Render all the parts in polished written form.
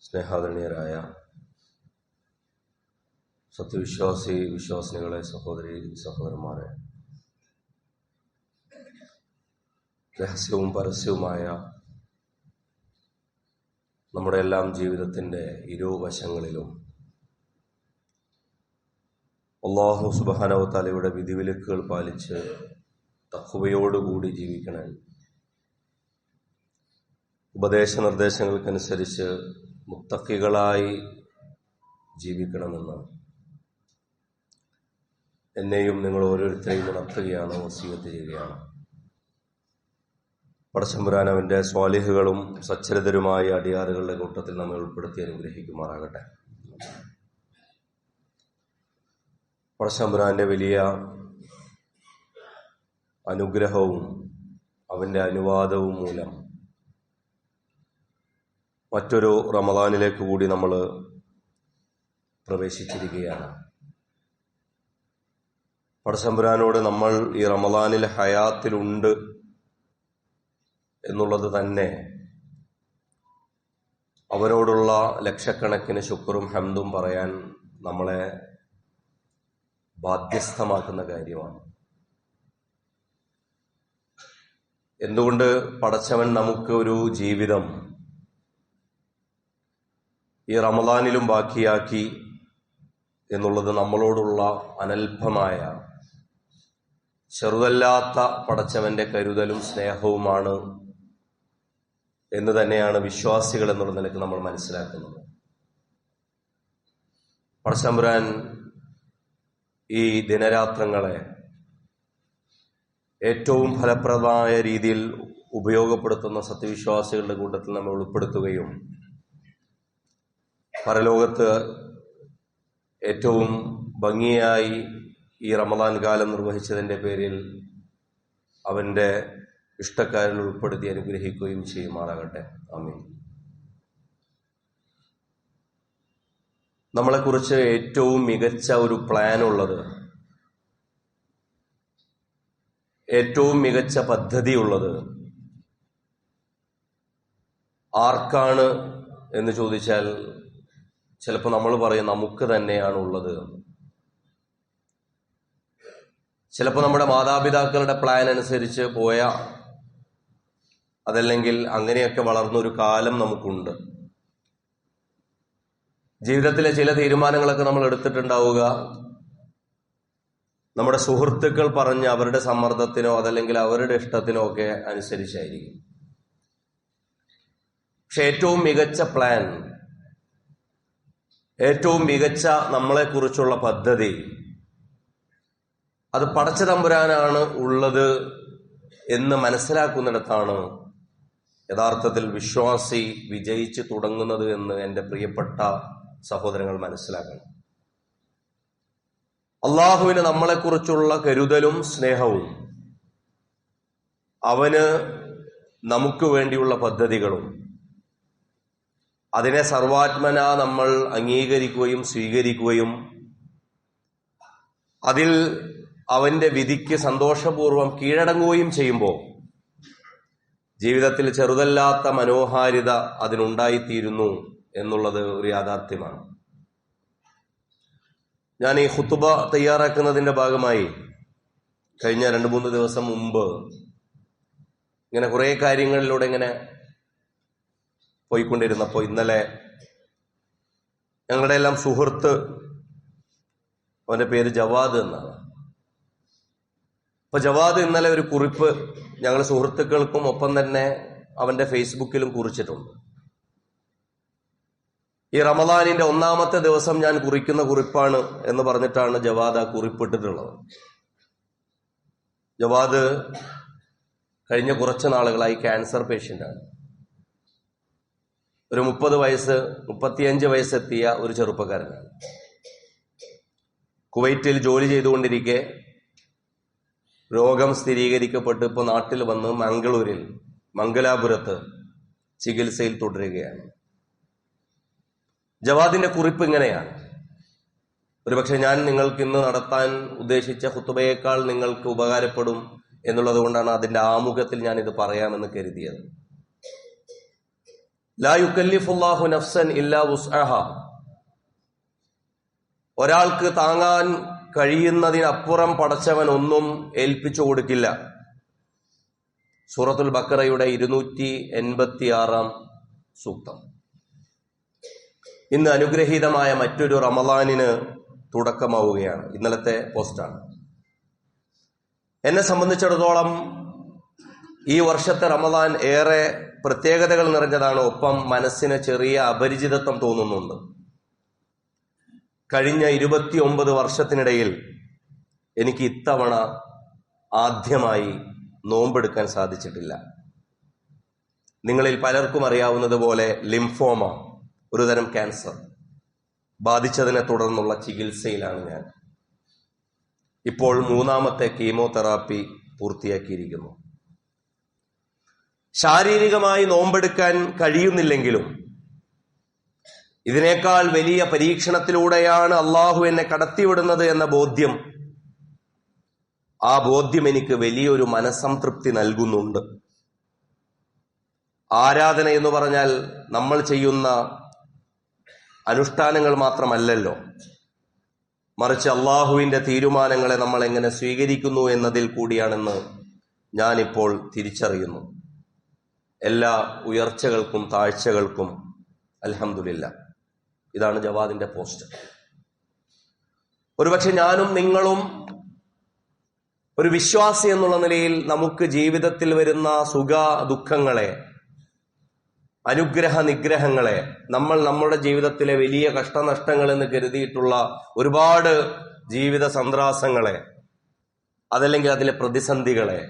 സ്നേഹാദരണീയരായ വിശ്വാസിനികളെ, സഹോദരി സഹോദരന്മാരെ, രഹസ്യവും പരസ്യവുമായ നമ്മുടെ എല്ലാം ജീവിതത്തിൻ്റെ ഇരുവശങ്ങളിലും അല്ലാഹു സുബ്ഹാനഹു വ തആലയുടെ വിധിവിലക്കുകൾ പാലിച്ച് തഖ്വയോടുകൂടി ജീവിക്കണം, ഉപദേശ നിർദ്ദേശങ്ങൾക്കനുസരിച്ച് മുത്തഖികളായി ജീവിക്കണമെന്ന് എന്നെയും നിങ്ങൾ ഓരോരുത്തരെയും ഉണർത്തുകയാണ്, വസിയത്ത് ചെയ്യുകയാണ്. പടച്ചമ്പുരാൻ അവൻ്റെ സ്വാലിഹുകളും സച്ചരിതരുമായ അടിയാറുകളുടെ കൂട്ടത്തിൽ നമ്മെ ഉൾപ്പെടുത്തി അനുഗ്രഹിക്കുമാറാകട്ടെ. പടച്ചമ്പുരാന്റെ വലിയ അനുഗ്രഹവും അവൻ്റെ അനുവാദവും മൂലം മറ്റൊരു റമദാനിലേക്ക് കൂടി നമ്മൾ പ്രവേശിച്ചിരിക്കുകയാണ്. പടച്ചമ്പുരാനോട് നമ്മൾ ഈ റമദാനിൽ ഹയാത്തിലുണ്ട് എന്നുള്ളത് തന്നെ അവരോടുള്ള ലക്ഷക്കണക്കിന് ശുക്റും ഹംദും പറയാൻ നമ്മളെ ബാധ്യസ്ഥമാക്കുന്ന കാര്യമാണ്. എന്തുകൊണ്ട് പടച്ചവൻ നമുക്ക് ഒരു ജീവിതം ഈ റമദാനിലും ബാക്കിയാക്കി എന്നുള്ളത് നമ്മളോടുള്ള അനൽപമായ ചെറുതല്ലാത്ത പടച്ചവന്റെ കരുതലും സ്നേഹവുമാണ് എന്ന് തന്നെയാണ് വിശ്വാസികൾ എന്നുള്ള നിലയ്ക്ക് നമ്മൾ മനസ്സിലാക്കുന്നത്. പടച്ചമ്പുരാൻ ഈ ദിനരാത്രങ്ങളെ ഏറ്റവും ഫലപ്രദമായ രീതിയിൽ ഉപയോഗപ്പെടുത്തുന്ന സത്യവിശ്വാസികളുടെ കൂട്ടത്തിൽ നമ്മൾ ഉൾപ്പെടുത്തുകയും പരലോകത്ത് ഏറ്റവും ഭംഗിയായി ഈ റമദാൻ കാലം നിർവഹിച്ചതിൻ്റെ പേരിൽ അവൻ്റെ ഇഷ്ടക്കാരിൽ ഉൾപ്പെടുത്തി അനുഗ്രഹിക്കുകയും ചെയ്യുമാറാകട്ടെ. ആമീൻ. നമ്മളെക്കുറിച്ച് ഏറ്റവും മികച്ച ഒരു പ്ലാൻ ഉള്ളത്, ഏറ്റവും മികച്ച പദ്ധതി ഉള്ളത് ആർക്കാണ് എന്ന് ചോദിച്ചാൽ ചിലപ്പോൾ നമ്മൾ പറയും നമുക്ക് തന്നെയാണ് ഉള്ളത്. ചിലപ്പോൾ നമ്മുടെ മാതാപിതാക്കളുടെ പ്ലാൻ അനുസരിച്ച് പോയ, അതല്ലെങ്കിൽ അങ്ങനെയൊക്കെ വളർന്നൊരു കാലം നമുക്കുണ്ട്. ജീവിതത്തിലെ ചില തീരുമാനങ്ങളൊക്കെ നമ്മൾ എടുത്തിട്ടുണ്ടാവുക നമ്മുടെ സുഹൃത്തുക്കൾ പറഞ്ഞ് അവരുടെ സമ്മർദ്ദത്തിനോ അതല്ലെങ്കിൽ അവരുടെ ഇഷ്ടത്തിനോ ഒക്കെ അനുസരിച്ചായിരിക്കും. പക്ഷെ ഏറ്റവും മികച്ച പ്ലാൻ, ഏറ്റവും മികച്ച നമ്മളെക്കുറിച്ചുള്ള പദ്ധതി അത് പടച്ച തമ്പുരാനാണ് ഉള്ളത് എന്ന് മനസ്സിലാക്കുന്നിടത്താണ് യഥാർത്ഥത്തിൽ വിശ്വാസി വിജയിച്ചു തുടങ്ങുന്നത് എന്ന് എൻ്റെ പ്രിയപ്പെട്ട സഹോദരങ്ങൾ മനസ്സിലാക്കണം. അള്ളാഹുവിന് നമ്മളെക്കുറിച്ചുള്ള കരുതലും സ്നേഹവും അവന് നമുക്ക് വേണ്ടിയുള്ള പദ്ധതികളും അതിനെ സർവാത്മന നമ്മൾ അംഗീകരിക്കുകയും സ്വീകരിക്കുകയും അതിൽ അവന്റെ വിധിക്ക് സന്തോഷപൂർവം കീഴടങ്ങുകയും ചെയ്യുമ്പോൾ ജീവിതത്തിൽ ചെറുതല്ലാത്ത മനോഹാരിത അതിനുണ്ടായിത്തീരുന്നു എന്നുള്ളത് ഒരു യാഥാർത്ഥ്യമാണ്. ഞാൻ ഈ ഖുതുബ തയ്യാറാക്കുന്നതിന്റെ ഭാഗമായി കഴിഞ്ഞ 2-3 ദിവസം മുമ്പ് ഇങ്ങനെ കുറെ കാര്യങ്ങളിലൂടെ ഇങ്ങനെ പോയിക്കൊണ്ടിരുന്നപ്പോൾ ഇന്നലെ ഞങ്ങളുടെ എല്ലാം സുഹൃത്ത്, അവന്റെ പേര് ജവാദ് എന്നാണ്. അപ്പൊ ജവാദ് ഇന്നലെ ഒരു കുറിപ്പ് ഞങ്ങൾ സുഹൃത്തുക്കൾക്കും ഒപ്പം തന്നെ അവന്റെ ഫേസ്ബുക്കിലും കുറിച്ചിട്ടുണ്ട്. ഈ റമദാനിന്റെ 1-ാമത്തെ ദിവസം ഞാൻ കുറിക്കുന്ന കുറിപ്പാണ് എന്ന് പറഞ്ഞിട്ടാണ് ജവാദ് ആ കുറിപ്പിട്ടിട്ടുള്ളത്. ജവാദ് കഴിഞ്ഞ കുറച്ച് നാളുകളായി ക്യാൻസർ പേഷ്യന്റാണ്. ഒരു 35 വയസ്സെത്തിയ ഒരു ചെറുപ്പക്കാരനാണ്. കുവൈറ്റിൽ ജോലി ചെയ്തുകൊണ്ടിരിക്കെ രോഗം സ്ഥിരീകരിക്കപ്പെട്ട് ഇപ്പോൾ നാട്ടിൽ വന്ന് മംഗലാപുരത്ത് ചികിത്സയിൽ തുടരുകയാണ്. ജവാദിന്റെ കുറിപ്പ് ഇങ്ങനെയാണ്. ഒരുപക്ഷെ ഞാൻ നിങ്ങൾക്ക് ഇന്ന് നടത്താൻ ഉദ്ദേശിച്ച ഖുതുബയേക്കാൾ നിങ്ങൾക്ക് ഉപകാരപ്പെടും എന്നുള്ളത് കൊണ്ടാണ് അതിന്റെ ആമുഖത്തിൽ ഞാൻ ഇത് പറയാമെന്ന് കരുതിയത്. ലാ യുകല്ലിഫുല്ലാഹു നഫ്സൻ ഇല്ലാ വുസ്അഹ. ഒരാൾക്ക് താങ്ങാൻ കഴിയുന്നതിനപ്പുറം പടച്ചവൻ ഒന്നും ഏൽപ്പിച്ചു കൊടുക്കില്ല. സൂറത്തുൽ ബഖറയുടെ 286 സൂക്തം. ഇന്ന് അനുഗ്രഹീതമായ മറ്റൊരു റമളാനിന് തുടക്കമാവുകയാണ്. ഇന്നലത്തെ പോസ്റ്റാണ്. എന്നെ സംബന്ധിച്ചിടത്തോളം ഈ വർഷത്തെ റമളാൻ ഏറെ പ്രത്യേകതകൾ നിറഞ്ഞതാണ്. ഒപ്പം മനസ്സിന് ചെറിയ അപരിചിതത്വം തോന്നുന്നുണ്ട്. കഴിഞ്ഞ 29 വർഷത്തിനിടയിൽ എനിക്ക് ഇത്തവണ ആദ്യമായി നോമ്പെടുക്കാൻ സാധിച്ചിട്ടില്ല. നിങ്ങളിൽ പലർക്കും അറിയാവുന്നതുപോലെ ലിംഫോമ, ഒരുതരം ക്യാൻസർ ബാധിച്ചതിനെ തുടർന്നുള്ള ചികിത്സയിലാണ് ഞാൻ. ഇപ്പോൾ 3ാമത്തെ കീമോതെറാപ്പി പൂർത്തിയാക്കിയിരിക്കുന്നു. ശാരീരികമായി നോമ്പെടുക്കാൻ കഴിയുന്നില്ലെങ്കിലും ഇതിനേക്കാൾ വലിയ പരീക്ഷണത്തിലൂടെയാണ് അള്ളാഹു എന്നെ കടത്തിവിടുന്നത് എന്ന ബോധ്യം, ആ ബോധ്യം എനിക്ക് വലിയൊരു മനസ്സംതൃപ്തി നൽകുന്നുണ്ട്. ആരാധന എന്ന് പറഞ്ഞാൽ നമ്മൾ ചെയ്യുന്ന അനുഷ്ഠാനങ്ങൾ മാത്രമല്ലല്ലോ, മറിച്ച് അള്ളാഹുവിൻ്റെ തീരുമാനങ്ങളെ നമ്മൾ എങ്ങനെ സ്വീകരിക്കുന്നു എന്നതിൽ കൂടിയാണെന്ന് ഞാനിപ്പോൾ തിരിച്ചറിയുന്നു. എല്ലാ ഉയർച്ചകൾക്കും താഴ്ചകൾക്കും അൽഹംദുലില്ലാ. ഇതാണ് ജവാദിന്റെ പോസ്റ്റ്. ഒരുപക്ഷെ ഞാനും നിങ്ങളും ഒരു വിശ്വാസി എന്നുള്ള നിലയിൽ നമുക്ക് ജീവിതത്തിൽ വരുന്ന സുഖ ദുഃഖങ്ങളെ, അനുഗ്രഹ നിഗ്രഹങ്ങളെ, നമ്മൾ നമ്മുടെ ജീവിതത്തിലെ വലിയ കഷ്ടനഷ്ടങ്ങൾ എന്ന് കരുതിയിട്ടുള്ള ഒരുപാട് ജീവിത സന്ത്രാസങ്ങളെ, അതല്ലെങ്കിൽ അതിലെ പ്രതിസന്ധികളെ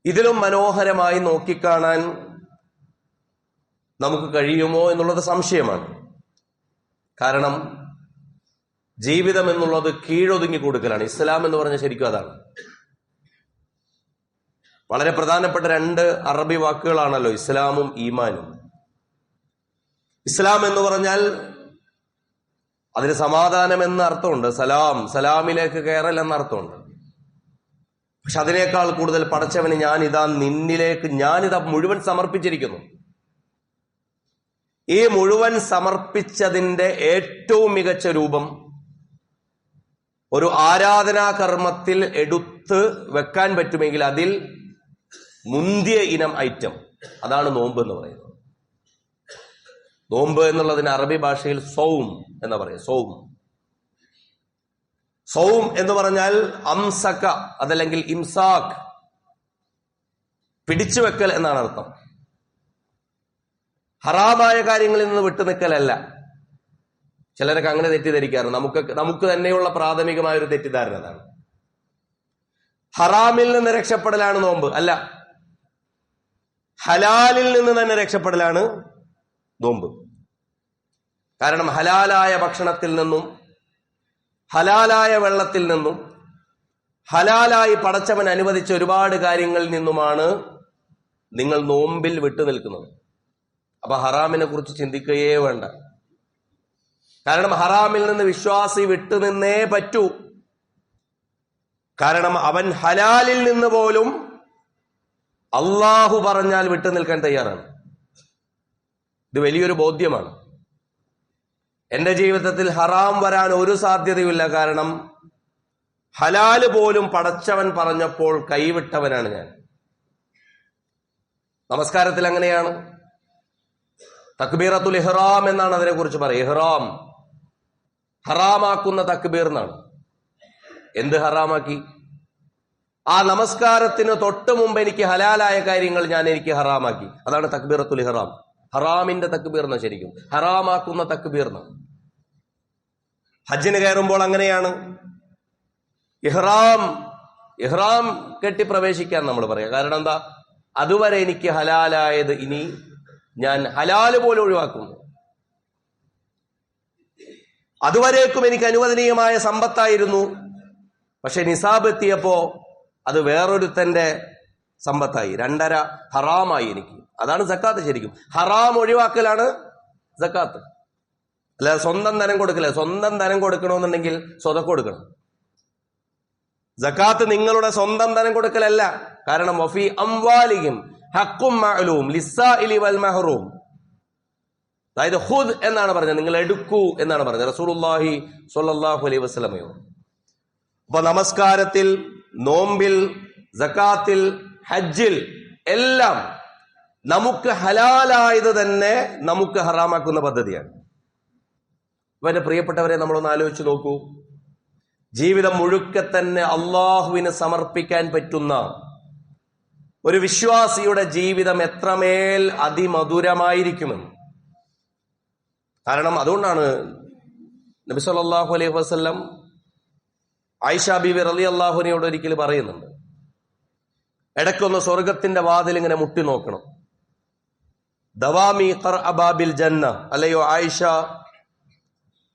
ഇതിലും മനോഹരമായി നോക്കിക്കാണാൻ നമുക്ക് കഴിയുമോ എന്നുള്ളത് സംശയമാണ്. കാരണം ജീവിതം എന്നുള്ളത് കീഴൊതുങ്ങി കൊടുക്കലാണ്. ഇസ്ലാം എന്ന് പറഞ്ഞ ശരിക്കും അതാണ്. വളരെ പ്രധാനപ്പെട്ട 2 അറബി വാക്കുകളാണല്ലോ ഇസ്ലാമും ഈമാനും. ഇസ്ലാം എന്ന് പറഞ്ഞാൽ അതിന് സമാധാനം എന്ന അർത്ഥമുണ്ട്, സലാം, സലാമിലേക്ക് കയറൽ എന്ന അർത്ഥമുണ്ട്. പക്ഷെ അതിനേക്കാൾ കൂടുതൽ പടച്ചവന് ഞാനിതാ മുഴുവൻ സമർപ്പിച്ചിരിക്കുന്നു. ഈ മുഴുവൻ സമർപ്പിച്ചതിന്റെ ഏറ്റവും മികച്ച രൂപം ഒരു ആരാധനാ കർമ്മത്തിൽ എടുത്ത് വെക്കാൻ പറ്റുമെങ്കിൽ അതിൽ മുന്തിയ ഇനം ഐറ്റം അതാണ് നോമ്പ് എന്ന് പറയുന്നത്. നോമ്പ് എന്നുള്ളതിന് അറബി ഭാഷയിൽ സൗം എന്ന് പറയും. സൗം എന്ന് പറഞ്ഞാൽ അംസക, അതല്ലെങ്കിൽ ഇംസാഖ്, പിടിച്ചുവെക്കൽ എന്നാണ് അർത്ഥം. ഹറാമായ കാര്യങ്ങളിൽ നിന്ന് വിട്ടുനിൽക്കലല്ല. ചിലരൊക്കെ അങ്ങനെ തെറ്റിദ്ധരിക്കാറുണ്ട്. നമുക്ക് തന്നെയുള്ള പ്രാഥമികമായ ഒരു തെറ്റിദ്ധാരണ അതാണ്. ഹറാമിൽ നിന്ന് രക്ഷപ്പെടലാണ് നോമ്പ്. അല്ല, ഹലാലിൽ നിന്ന് തന്നെ രക്ഷപ്പെടലാണ് നോമ്പ്. കാരണം ഹലാലായ ഭക്ഷണത്തിൽ നിന്നും, ഹലാലായ വെള്ളത്തിൽ നിന്നും, ഹലാലായി പടച്ചവൻ അനുവദിച്ച ഒരുപാട് കാര്യങ്ങളിൽ നിന്നുമാണ് നിങ്ങൾ നോമ്പിൽ വിട്ടുനിൽക്കുന്നത്. അപ്പൊ ഹറാമിനെ കുറിച്ച് ചിന്തിക്കുകയേ വേണ്ട. കാരണം ഹറാമിൽ നിന്ന് വിശ്വാസി വിട്ടുനിന്നേ പറ്റൂ. കാരണം അവൻ ഹലാലിൽ നിന്ന് പോലും അള്ളാഹു പറഞ്ഞാൽ വിട്ടുനിൽക്കാൻ തയ്യാറാണ്. ഇത് വലിയൊരു ബോധ്യമാണ്. എന്റെ ജീവിതത്തിൽ ഹറാം വരാൻ ഒരു സാധ്യതയുമില്ല. കാരണം ഹലാല് പോലും പടച്ചവൻ പറഞ്ഞപ്പോൾ കൈവിട്ടവനാണ് ഞാൻ. നമസ്കാരത്തിൽ അങ്ങനെയാണ്. തക്ബീറത്തുൽ ഇഹ്റാം എന്നാണ് അതിനെ കുറിച്ച് പറയുക. ഇഹ്റാം ഹറാമാക്കുന്ന തക്ബീർ എന്നാണ്. എന്ത് ഹറാമാക്കി? ആ നമസ്കാരത്തിന് തൊട്ട് മുമ്പ് എനിക്ക് ഹലാലായ കാര്യങ്ങൾ എനിക്ക് ഹറാമാക്കി. അതാണ് തക്ബീറത്തുൽ ഇഹ്റാം. ഹറാമിന്റെ തക്ബീർ എന്നാ ശരിക്കും, ഹറാമാക്കുന്ന തക്ബീർ എന്നാണ്. ഹജ്ജിന് കയറുമ്പോൾ അങ്ങനെയാണ്. ഇഹ്റാം കെട്ടി പ്രവേശിക്കാൻ നമ്മൾ പറയാം. കാരണം എന്താ? അതുവരെ എനിക്ക് ഹലാലായത് ഇനി ഞാൻ ഹലാല് പോലെ ഒഴിവാക്കുന്നു. അതുവരേക്കും എനിക്ക് അനുവദനീയമായ സമ്പത്തായിരുന്നു. പക്ഷെ നിസാബ് എത്തിയപ്പോ അത് വേറൊരുത്തന്റെ സമ്പത്തായി, 2.5 ഹറാമായി എനിക്ക്. അതാണ് സക്കാത്ത്. ശരിക്കും ഹറാം ഒഴിവാക്കലാണ് സക്കാത്ത്. അല്ല സ്വന്തം ധനം കൊടുക്കില്ല. സ്വന്തം ധനം കൊടുക്കണമെന്നുണ്ടെങ്കിൽ സ്വതക്ക കൊടുക്കണം. സക്കാത്ത് നിങ്ങളുടെ സ്വന്തം ധനം കൊടുക്കലല്ല. കാരണം വഫി അംവാലിഹിം ഹഖ്ഖും മഅലൂം ലിസ്സാഇലി വൽ മഹ്റൂം. അതായത് ഖുദ് എന്നാണ് പറഞ്ഞത്, നിങ്ങൾ എടുക്കൂ എന്നാണ് പറഞ്ഞത് റസൂലുള്ളാഹി സ്വല്ലല്ലാഹു അലൈഹി വസല്ലമയോ. അപ്പൊ നമസ്കാരത്തിൽ, നോമ്പിൽ, സക്കാത്തിൽ, ഹജ്ജിൽ എല്ലാം നമുക്ക് ഹലാലായത് തന്നെ നമുക്ക് ഹറാമാക്കുന്ന പദ്ധതിയാണ്. അപ്പൊ എന്റെ പ്രിയപ്പെട്ടവരെ, നമ്മളൊന്ന് ആലോചിച്ച് നോക്കൂ. ജീവിതം മുഴുക്കെ തന്നെ അള്ളാഹുവിന് സമർപ്പിക്കാൻ പറ്റുന്ന ഒരു വിശ്വാസിയുടെ ജീവിതം എത്രമേൽ അതിമധുരമായിരിക്കുമെന്ന്. കാരണം അതുകൊണ്ടാണ് നബി സല്ലല്ലാഹു അലൈഹി വസല്ലം ആയിഷ ബീവി റളിയല്ലാഹു അൻഹയോട് ഒരിക്കൽ പറയുന്നുണ്ട്, ഇടയ്ക്കൊന്ന് സ്വർഗത്തിന്റെ വാതിൽ ഇങ്ങനെ മുട്ടി നോക്കണം. ദവാമി ഖർഅ ബാബിൽ ജന്ന, അല്ലയോ ആയിഷ,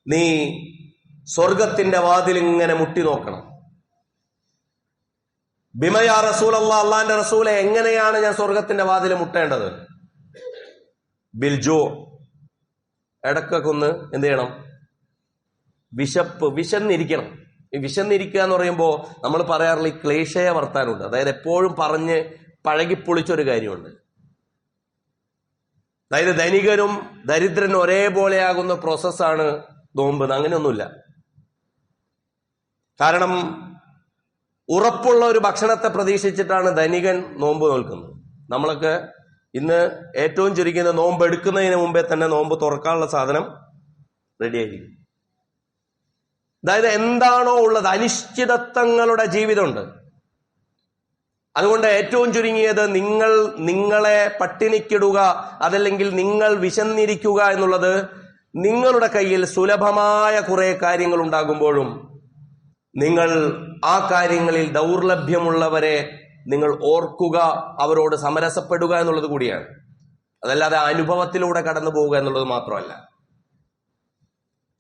നീ സ്വർഗത്തിന്റെ വാതിൽ ഇങ്ങനെ മുട്ടി നോക്കണം. ബിമയാ റസൂലല്ലാഹ്, അള്ളാന്റെ റസൂലെ, എങ്ങനെയാണ് ഞാൻ സ്വർഗത്തിന്റെ വാതിൽ മുട്ടേണ്ടത്? ബിൽ ജൂ, ഇടക്കൊക്കെ ഒന്ന് എന്ത് ചെയ്യണം? വിശന്നിരിക്കണം. ഈ വിശന്നിരിക്കുക എന്ന് പറയുമ്പോൾ നമ്മൾ പറയാറുള്ള ഈ ക്ലേശയ വർത്താനുണ്ട്. അതായത് എപ്പോഴും പറഞ്ഞ് പഴകിപ്പൊളിച്ചൊരു കാര്യമുണ്ട്. അതായത് ധനികനും ദരിദ്രനും ഒരേപോലെയാകുന്ന പ്രോസസ്സാണ് നോമ്പ്. അങ്ങനെയൊന്നുമില്ല. കാരണം ഉറപ്പുള്ള ഒരു ഭക്ഷണത്തെ പ്രതീക്ഷിച്ചിട്ടാണ് ധനികൻ നോമ്പ് നോൽക്കുന്നത്. നമ്മളൊക്കെ ഇന്ന് ഏറ്റവും ചുരുങ്ങിയത് നോമ്പ് എടുക്കുന്നതിന് മുമ്പേ തന്നെ നോമ്പ് തുറക്കാനുള്ള സാധനം റെഡിയായിരിക്കും. അതായത് എന്താണോ ഉള്ളത്, അനിശ്ചിതത്വങ്ങളുടെ ജീവിതമുണ്ട്. അതുകൊണ്ട് ഏറ്റവും ചുരുങ്ങിയത് നിങ്ങളെ പട്ടിണിക്കിടുക, അതല്ലെങ്കിൽ നിങ്ങൾ വിശന്നിരിക്കുക എന്നുള്ളത് നിങ്ങളുടെ കയ്യിൽ സുലഭമായ കുറെ കാര്യങ്ങൾ ഉണ്ടാകുമ്പോഴും നിങ്ങൾ ആ കാര്യങ്ങളിൽ ദൗർലഭ്യമുള്ളവരെ നിങ്ങൾ ഓർക്കുക, അവരോട് സമരസപ്പെടുക എന്നുള്ളത് കൂടിയാണ്. അതല്ലാതെ അനുഭവത്തിലൂടെ കടന്നു പോവുക എന്നുള്ളത് മാത്രമല്ല.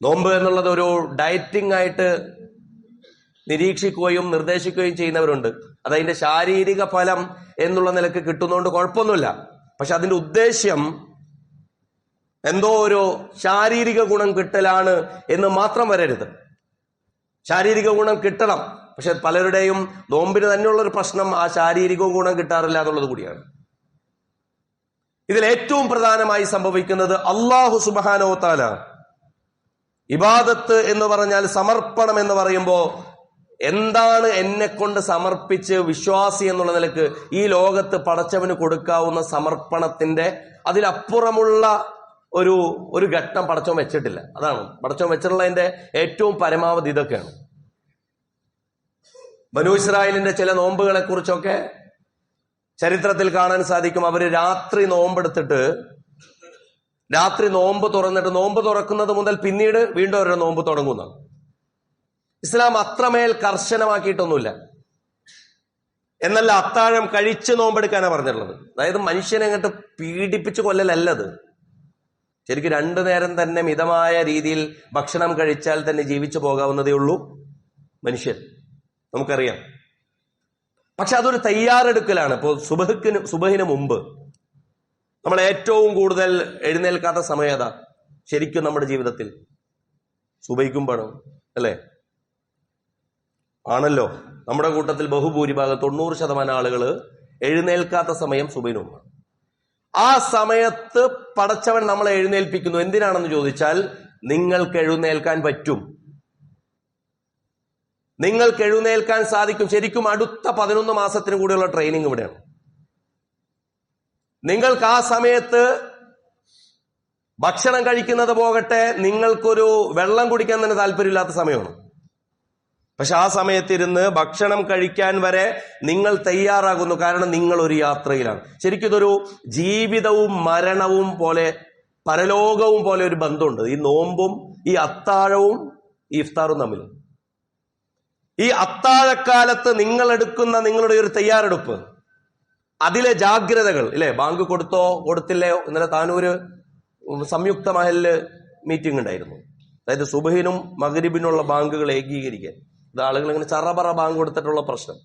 നോമ്പ് എന്നുള്ളത് ഒരു ഡയറ്റിംഗ് ആയിട്ട് നിരീക്ഷിക്കുകയും നിർദ്ദേശിക്കുകയും ചെയ്യുന്നവരുണ്ട്. അതതിന്റെ ശാരീരിക ഫലം എന്നുള്ള നിലക്ക് കിട്ടുന്നതുകൊണ്ട് കുഴപ്പമൊന്നുമില്ല. പക്ഷെ അതിന്റെ ഉദ്ദേശ്യം എന്തോ ഒരു ശാരീരിക ഗുണം കിട്ടലാണ് എന്ന് മാത്രം വരരുത്. ശാരീരിക ഗുണം കിട്ടണം, പക്ഷെ പലരുടെയും നോമ്പിന് തന്നെയുള്ളൊരു പ്രശ്നം ആ ശാരീരിക ഗുണം കിട്ടാറില്ല എന്നുള്ളത് കൂടിയാണ്. ഇതിൽ ഏറ്റവും പ്രധാനമായി സംഭവിക്കുന്നത് അല്ലാഹു സുബ്ഹാനഹു വ തആല ഇബാദത്ത് എന്ന് പറഞ്ഞാൽ, സമർപ്പണം എന്ന് പറയുമ്പോൾ എന്താണ് എന്നെ കൊണ്ട് സമർപ്പിച്ച് വിശ്വാസി എന്നുള്ള നിലക്ക് ഈ ലോകത്ത് പടച്ചവന് കൊടുക്കാവുന്ന സമർപ്പണത്തിന്റെ അതിലപ്പുറമുള്ള ഒരു ഘട്ടം പടച്ചവൻ വെച്ചിട്ടില്ല. അതാണ് പടച്ചവൻ വെച്ചിട്ടുള്ളതിന്റെ ഏറ്റവും പരമാവധി ഇതൊക്കെയാണ്. ബനൂ ഇസ്രായേലിന്റെ ചില നോമ്പുകളെ കുറിച്ചൊക്കെ ചരിത്രത്തിൽ കാണാൻ സാധിക്കും. അവര് രാത്രി നോമ്പെടുത്തിട്ട്, രാത്രി നോമ്പ് തുറന്നിട്ട് നോമ്പ് തുറക്കുന്നത് മുതൽ പിന്നീട് വീണ്ടും അവരുടെ നോമ്പ് തുടങ്ങുന്ന. ഇസ്ലാം അത്രമേൽ കർശനമാക്കിയിട്ടൊന്നുമില്ല. എന്നല്ല, അത്താഴം കഴിച്ച് നോമ്പെടുക്കാനാണ് പറഞ്ഞിട്ടുള്ളത്. അതായത് മനുഷ്യനെ അങ്ങോട്ട് പീഡിപ്പിച്ച് കൊല്ലലല്ലത്. ശരിക്കും 2 നേരം തന്നെ മിതമായ രീതിയിൽ ഭക്ഷണം കഴിച്ചാൽ തന്നെ ജീവിച്ചു പോകാവുന്നതേ ഉള്ളൂ മനുഷ്യൻ, നമുക്കറിയാം. പക്ഷെ അതൊരു തയ്യാറെടുക്കലാണ്. ഇപ്പോൾ സുബഹിന് മുമ്പ് നമ്മൾ ഏറ്റവും കൂടുതൽ എഴുന്നേൽക്കാത്ത സമയം ഏതാ ശരിക്കും നമ്മുടെ ജീവിതത്തിൽ? സുബഹിക്കുമ്പാണ്, അല്ലേ? ആണല്ലോ. നമ്മുടെ കൂട്ടത്തിൽ ബഹുഭൂരിഭാഗം 90% ആളുകൾ എഴുന്നേൽക്കാത്ത സമയം സുബഹിന് മുമ്പാണ്. ആ സമയത്ത് പടച്ചവൻ നമ്മളെ എഴുന്നേൽപ്പിക്കുന്നു. എന്തിനാണെന്ന് ചോദിച്ചാൽ, നിങ്ങൾക്ക് എഴുന്നേൽക്കാൻ പറ്റും, നിങ്ങൾക്ക് എഴുന്നേൽക്കാൻ സാധിക്കും. ശരിക്കും അടുത്ത 11 മാസത്തിന് കൂടിയുള്ള ട്രെയിനിങ് ഇവിടെയാണ്. നിങ്ങൾക്ക് ആ സമയത്ത് ഭക്ഷണം കഴിക്കുന്നത് പോകട്ടെ, നിങ്ങൾക്കൊരു വെള്ളം കുടിക്കാൻ തന്നെ താല്പര്യമില്ലാത്ത സമയമാണ്. പക്ഷെ ആ സമയത്തിരുന്ന് ഭക്ഷണം കഴിക്കാൻ വരെ നിങ്ങൾ തയ്യാറാകുന്നു. കാരണം നിങ്ങൾ ഒരു യാത്രയിലാണ്. ശരിക്കും ഇതൊരു ജീവിതവും മരണവും പോലെ, പരലോകവും പോലെ ഒരു ബന്ധമുണ്ട് ഈ നോമ്പും ഈ അത്താഴവും ഈ ഇഫ്താറും തമ്മിൽ. ഈ അത്താഴക്കാലത്ത് നിങ്ങൾ എടുക്കുന്ന നിങ്ങളുടെ ഒരു തയ്യാറെടുപ്പ്, അതിലെ ജാഗ്രതകൾ, ഇല്ലേ? ബാങ്ക് കൊടുത്തോ കൊടുത്തില്ലയോ? ഇന്നലെ താനൂര് സംയുക്ത മഹലില് മീറ്റിംഗ് ഉണ്ടായിരുന്നു. അതായത് സുബഹിനും മഗ്രിബിനുള്ള ബാങ്കുകൾ ഏകീകരിക്കാൻ. ഇത് ആളുകൾ ഇങ്ങനെ ചറപറ ബാങ്ക് കൊടുത്തിട്ടുള്ള പ്രശ്നം.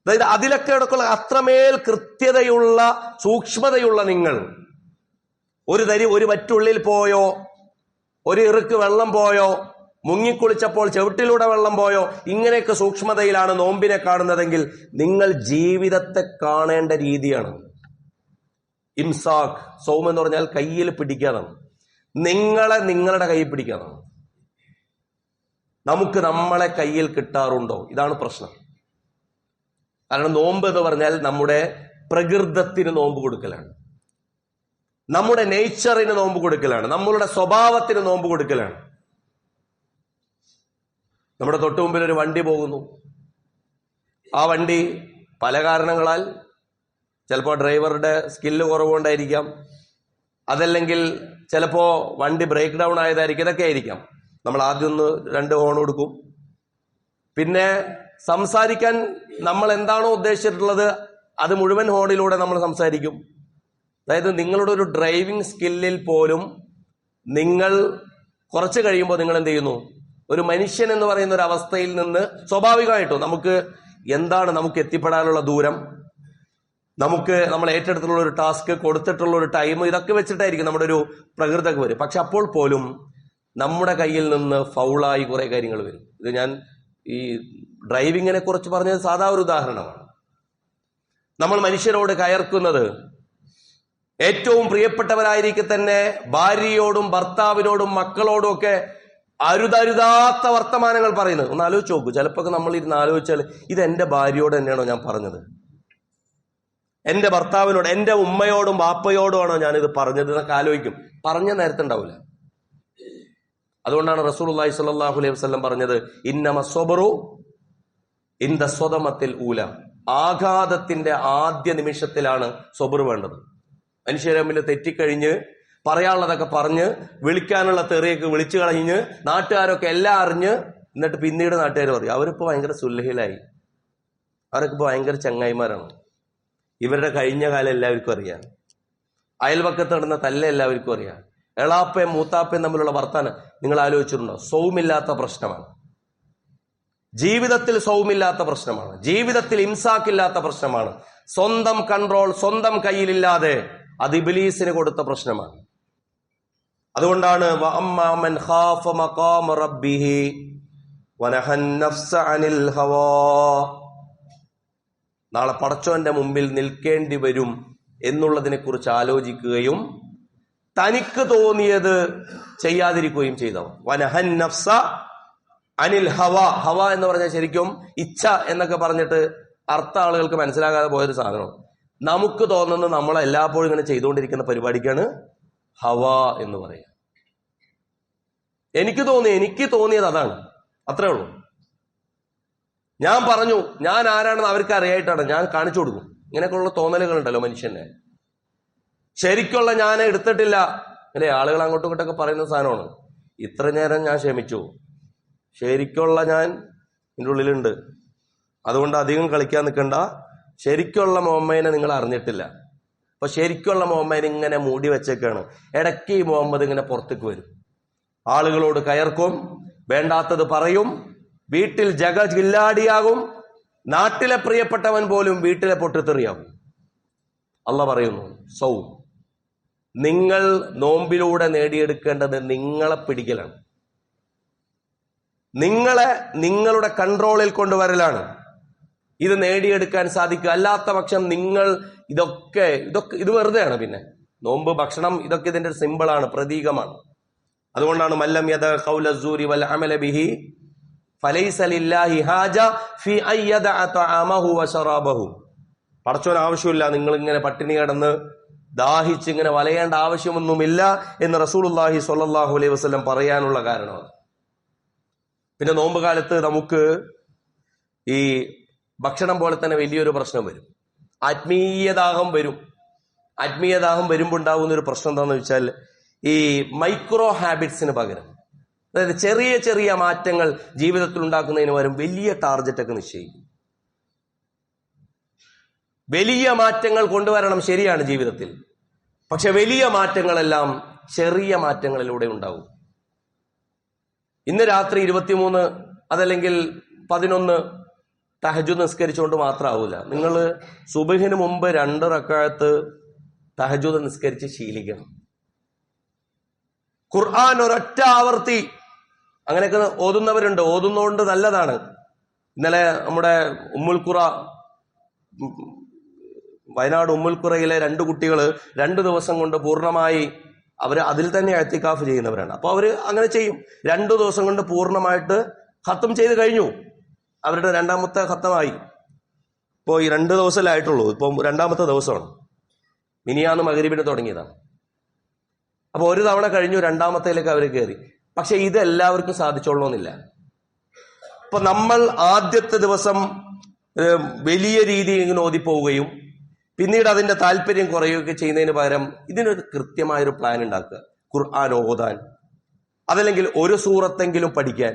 അതായത് അതിലൊക്കെ എടുക്കുള്ള അത്രമേൽ കൃത്യതയുള്ള സൂക്ഷ്മതയുള്ള നിങ്ങൾ, ഒരു വറ്റുള്ളിൽ പോയോ, ഒരു ഇറുക്ക് വെള്ളം പോയോ, മുങ്ങിക്കുളിച്ചപ്പോൾ ചെവിട്ടിലൂടെ വെള്ളം പോയോ, ഇങ്ങനെയൊക്കെ സൂക്ഷ്മതയിലാണ് നോമ്പിനെ കാണുന്നതെങ്കിൽ നിങ്ങൾ ജീവിതത്തെ കാണേണ്ട രീതിയാണ്. ഇംസാഖ്, സൗം എന്ന് പറഞ്ഞാൽ കയ്യിൽ പിടിക്കാനാണ്. നിങ്ങളെ നിങ്ങളുടെ കയ്യിൽ പിടിക്കാനാണ്. നമുക്ക് നമ്മളെ കയ്യിൽ കിട്ടാറുണ്ടോ? ഇതാണ് പ്രശ്നം. കാരണം നോമ്പ് എന്ന് പറഞ്ഞാൽ നമ്മുടെ പ്രകൃതത്തിന് നോമ്പ് കൊടുക്കലാണ്, നമ്മുടെ നേച്ചറിന് നോമ്പ് കൊടുക്കലാണ്, നമ്മളുടെ സ്വഭാവത്തിന് നോമ്പ് കൊടുക്കലാണ്. നമ്മുടെ തൊട്ടു മുമ്പിൽ ഒരു വണ്ടി പോകുന്നു. ആ വണ്ടി പല കാരണങ്ങളാൽ, ചിലപ്പോൾ ഡ്രൈവറുടെ സ്കില്ല് കുറവുകൊണ്ടായിരിക്കാം, അതല്ലെങ്കിൽ ചിലപ്പോൾ വണ്ടി ബ്രേക്ക് ഡൗൺ ആയതായിരിക്കും, ഇതൊക്കെ ആയിരിക്കാം. നമ്മൾ ആദ്യം 2 ഹോൺ കൊടുക്കും. പിന്നെ സംസാരിക്കാൻ നമ്മൾ എന്താണോ ഉദ്ദേശിച്ചിട്ടുള്ളത് അത് മുഴുവൻ ഹോണിലൂടെ നമ്മൾ സംസാരിക്കും. അതായത് നിങ്ങളുടെ ഒരു ഡ്രൈവിംഗ് സ്കില്ലിൽ പോലും നിങ്ങൾ കുറച്ച് കഴിയുമ്പോൾ നിങ്ങൾ എന്ത് ചെയ്യുന്നു? ഒരു മനുഷ്യൻ എന്ന് പറയുന്ന ഒരു അവസ്ഥയിൽ നിന്ന് സ്വാഭാവികമായിട്ടും നമുക്ക് എത്തിപ്പെടാനുള്ള ദൂരം, നമ്മൾ ഏറ്റെടുത്തിട്ടുള്ള ഒരു ടാസ്ക്, കൊടുത്തിട്ടുള്ള ഒരു ടൈം, ഇതൊക്കെ വെച്ചിട്ടായിരിക്കും നമ്മുടെ ഒരു പ്രകൃതമൊക്കെ വരും. പക്ഷെ അപ്പോൾ പോലും നമ്മുടെ കയ്യിൽ നിന്ന് ഫൗളായി കുറെ കാര്യങ്ങൾ വരും. ഇത് ഞാൻ ഈ ഡ്രൈവിങ്ങിനെ കുറിച്ച് പറഞ്ഞത് സാധാ ഒരു ഉദാഹരണമാണ്. നമ്മൾ മനുഷ്യരോട് കയർക്കുന്നത്, ഏറ്റവും പ്രിയപ്പെട്ടവരായിരിക്കെ തന്നെ ഭാര്യയോടും ഭർത്താവിനോടും മക്കളോടും ഒക്കെ അരുതരുതാത്ത വർത്തമാനങ്ങൾ പറയുന്നത്. ഒന്ന് ആലോചിച്ച് നോക്കൂ. ചിലപ്പോൾ നമ്മൾ ഇരുന്ന് ആലോചിച്ചാൽ ഇത് എന്റെ ഭാര്യയോട് തന്നെയാണോ ഞാൻ പറഞ്ഞത്? എന്റെ ഭർത്താവിനോട്, എന്റെ ഉമ്മയോടും ബാപ്പയോടും ആണോ ഞാനിത് പറഞ്ഞത് എന്നൊക്കെ ആലോചിക്കും. പറഞ്ഞ നേരത്തെ ഉണ്ടാവില്ല. അതുകൊണ്ടാണ് റസൂലുള്ളാഹി സ്വല്ലല്ലാഹു അലൈഹി വസല്ലം പറഞ്ഞത്, ഇന്നമ സ്വബ്റു ഇൻദ സ്വദമത്തിൽ ഊല. ആഘാതത്തിന്റെ ആദ്യ നിമിഷത്തിലാണ് സ്വബ്ർ വേണ്ടത്. മനുഷ്യരെ തമ്മിൽ തെറ്റിക്കഴിഞ്ഞ് പറയാനുള്ളതൊക്കെ പറഞ്ഞ് വിളിക്കാനുള്ള തെറിയൊക്കെ വിളിച്ചു കളഞ്ഞ് നാട്ടുകാരൊക്കെ എല്ലാം അറിഞ്ഞ്, എന്നിട്ട് പിന്നീട് നാട്ടുകാർ പറയും അവരിപ്പോ ഭയങ്കര സുല്ലഹിലായി, അവരൊക്കെ ഇപ്പൊ ഭയങ്കര ചങ്ങായിമാരാണ്. ഇവരുടെ കഴിഞ്ഞ കാലം എല്ലാവർക്കും അറിയാം. അയൽവക്കത്ത് നടന്ന തല്ല എല്ലാവർക്കും അറിയാം. എളാപ്പയും മൂത്താപ്പയും തമ്മിലുള്ള വർത്താനം നിങ്ങൾ ആലോചിച്ചിട്ടുണ്ടോ? സൗമില്ലാത്ത പ്രശ്നമാണ്. ജീവിതത്തിൽ സൗമില്ലാത്ത പ്രശ്നമാണ്. ജീവിതത്തിൽ ഇംസാക്കില്ലാത്ത പ്രശ്നമാണ്. സ്വന്തം കൺട്രോൾ സ്വന്തം കയ്യിലില്ലാതെ അത് ഇബ്ലീസിന് കൊടുത്ത പ്രശ്നമാണ്. അതുകൊണ്ടാണ് വഅമ്മാ മൻ ഖാഫ മഖാമ റബ്ബിഹി വനഹൻ നഫ്സ അനിൽ ഹവാ. നാളെ പടച്ചോന്റെ മുമ്പിൽ നിൽക്കേണ്ടി വരും എന്നുള്ളതിനെ കുറിച്ച് ആലോചിക്കുകയും തനിക്ക് തോന്നിയത് ചെയ്യാതിരിക്കുകയും ചെയ്തവൻ. വനഹൻ നഫ്സ അനിൽ ഹവ. ഹവ എന്ന് പറഞ്ഞാൽ ശരിക്കും ഇച്ഛ എന്നൊക്കെ പറഞ്ഞിട്ട് അർത്ഥ ആളുകൾക്ക് മനസ്സിലാകാതെ പോയൊരു സാധനമാണ്. നമുക്ക് തോന്നുന്നത് നമ്മൾ എല്ലായ്പ്പോഴും ഇങ്ങനെ ചെയ്തുകൊണ്ടിരിക്കുന്ന പരിപാടിക്കാണ് ഹവ എന്ന് പറയുക. എനിക്ക് തോന്നിയത് അതാണ്, അത്രേ ഉള്ളൂ. ഞാൻ പറഞ്ഞു, ഞാൻ ആരാണെന്ന് അവർക്ക് അറിയായിട്ടാണ് ഞാൻ കാണിച്ചു കൊടുക്കും. ഇങ്ങനെയൊക്കെയുള്ള തോന്നലുകളുണ്ടല്ലോ മനുഷ്യന്റെ. ശരിക്കുള്ള ഞാൻ എടുത്തിട്ടില്ല അല്ലെ? ആളുകൾ അങ്ങോട്ടും ഇങ്ങോട്ടൊക്കെ പറയുന്ന സാധനമാണ്. ഇത്ര നേരം ഞാൻ ക്ഷമിച്ചു, ശരിക്കുള്ള ഞാൻ എൻ്റെ ഉള്ളിലുണ്ട്, അതുകൊണ്ട് അധികം കളിക്കാൻ നിൽക്കണ്ട. ശരിക്കുള്ള മുഹമ്മദിനെ നിങ്ങൾ അറിഞ്ഞിട്ടില്ല. അപ്പൊ ശരിക്കുള്ള മുഹമ്മദിനെ ഇങ്ങനെ മൂടി വെച്ചേക്കാണ്. ഇടയ്ക്ക് ഈ മുഹമ്മദ് ഇങ്ങനെ പുറത്തേക്ക് വരും, ആളുകളോട് കയർക്കും, വേണ്ടാത്തത് പറയും, വീട്ടിൽ ജഗജില്ലാടിയാകും, നാട്ടിലെ പ്രിയപ്പെട്ടവൻ പോലും വീട്ടിലെ പൊട്ടിത്തെറിയാകും. അള്ളാഹ് പറയുന്നു, സൗം, നിങ്ങൾ നോമ്പിലൂടെ നേടിയെടുക്കേണ്ടത് നിങ്ങളെ പിടിക്കലാണ്, നിങ്ങളുടെ കൺട്രോളിൽ കൊണ്ടുവരലാണ്. ഇത് നേടിയെടുക്കാൻ സാധിക്കുക. അല്ലാത്ത പക്ഷം നിങ്ങൾ ഇത് വെറുതെയാണ്. പിന്നെ നോമ്പ്, ഭക്ഷണം, ഇതൊക്കെ ഇതിന്റെ ഒരു സിമ്പിളാണ്, പ്രതീകമാണ്. അതുകൊണ്ടാണ് മല്ലം യദ ഖൗല സൂരി വൽ അമല ബിഹി ഫലൈസ ലില്ലാഹി ഹാജ ഫി അയ്യദ തഅമഹു വശറാബഹു. പടച്ചോൻ ആവശ്യമില്ല നിങ്ങൾ ഇങ്ങനെ പട്ടിണി കിടന്ന് ദാഹിച്ച് ഇങ്ങനെ വലയേണ്ട ആവശ്യമൊന്നുമില്ല എന്ന് റസൂലുള്ളാഹി സ്വല്ലല്ലാഹു അലൈഹി വസല്ലം പറയാനുള്ള കാരണമാണ്. പിന്നെ നോമ്പ് കാലത്ത് നമുക്ക് ഈ ഭക്ഷണം പോലെ തന്നെ വലിയൊരു പ്രശ്നം വരും, ആത്മീയദാഹം വരും. ആത്മീയദാഹം വരുമ്പോൾ ഉണ്ടാകുന്ന ഒരു പ്രശ്നം എന്താണെന്ന് വെച്ചാൽ, ഈ മൈക്രോ ഹാബിറ്റ്സിന് പകരം, അതായത് ചെറിയ ചെറിയ മാറ്റങ്ങൾ ജീവിതത്തിൽ ഉണ്ടാക്കുന്നതിന് പകരം വലിയ ടാർഗറ്റൊക്കെ നിശ്ചയിക്കും. വലിയ മാറ്റങ്ങൾ കൊണ്ടുവരണം, ശരിയാണ് ജീവിതത്തിൽ. പക്ഷെ വലിയ മാറ്റങ്ങളെല്ലാം ചെറിയ മാറ്റങ്ങളിലൂടെ ഉണ്ടാവും. ഇന്ന് രാത്രി 23 അതല്ലെങ്കിൽ 11 തഹജ്ജുദ് നിസ്കരിച്ചുകൊണ്ട് മാത്രമാവൂല. നിങ്ങൾ സുബഹിന് മുമ്പ് 2 റക്അത്ത് തഹജ്ജുദ് നിസ്കരിച്ച് ശീലിക്കണം. ഖുർആൻ ഒരൊറ്റ ആവർത്തി അങ്ങനെയൊക്കെ ഓതുന്നവരുണ്ട്. ഓതുന്നതുകൊണ്ട് നല്ലതാണ്. ഇന്നലെ നമ്മുടെ ഉമ്മുൽ ഖുറ വയനാട് ഉമ്മുൽഖുറയിലെ 2 കുട്ടികൾ 2 ദിവസം കൊണ്ട് പൂർണ്ണമായി അവർ അതിൽ തന്നെ ഇഅ്തികാഫ് ചെയ്യുന്നവരാണ്. അപ്പോൾ അവർ അങ്ങനെ ചെയ്യും. 2 ദിവസം കൊണ്ട് പൂർണ്ണമായിട്ട് ഖത്തം ചെയ്ത് കഴിഞ്ഞു. അവരുടെ 2ാമത്തെ ഖത്തമായി. ഇപ്പോൾ ഈ 2 ദിവസമല്ലേ ആയിട്ടുള്ളൂ. ഇപ്പം 2ാമത്തെ ദിവസമാണ്. മിനിയാന്ന് മഗ്‌രിബിന് തുടങ്ങിയതാണ്. അപ്പോൾ ഒരു തവണ കഴിഞ്ഞു, 2ാമത്തേലേക്ക് അവർ കയറി. പക്ഷെ ഇത് എല്ലാവർക്കും സാധിച്ചോളണമെന്നില്ല. ഇപ്പൊ നമ്മൾ ആദ്യത്തെ ദിവസം വലിയ രീതിയിൽ ഇങ്ങനെ ഓതിപ്പോവുകയും പിന്നീട് അതിന്റെ താല്പര്യം കുറയുകയൊക്കെ ചെയ്യുന്നതിന് പകരം ഇതിനൊരു കൃത്യമായൊരു പ്ലാൻ ഉണ്ടാക്കുക. ഖുർആൻ ഓതാൻ, അതല്ലെങ്കിൽ ഒരു സൂറത്തെങ്കിലും പഠിക്കാൻ.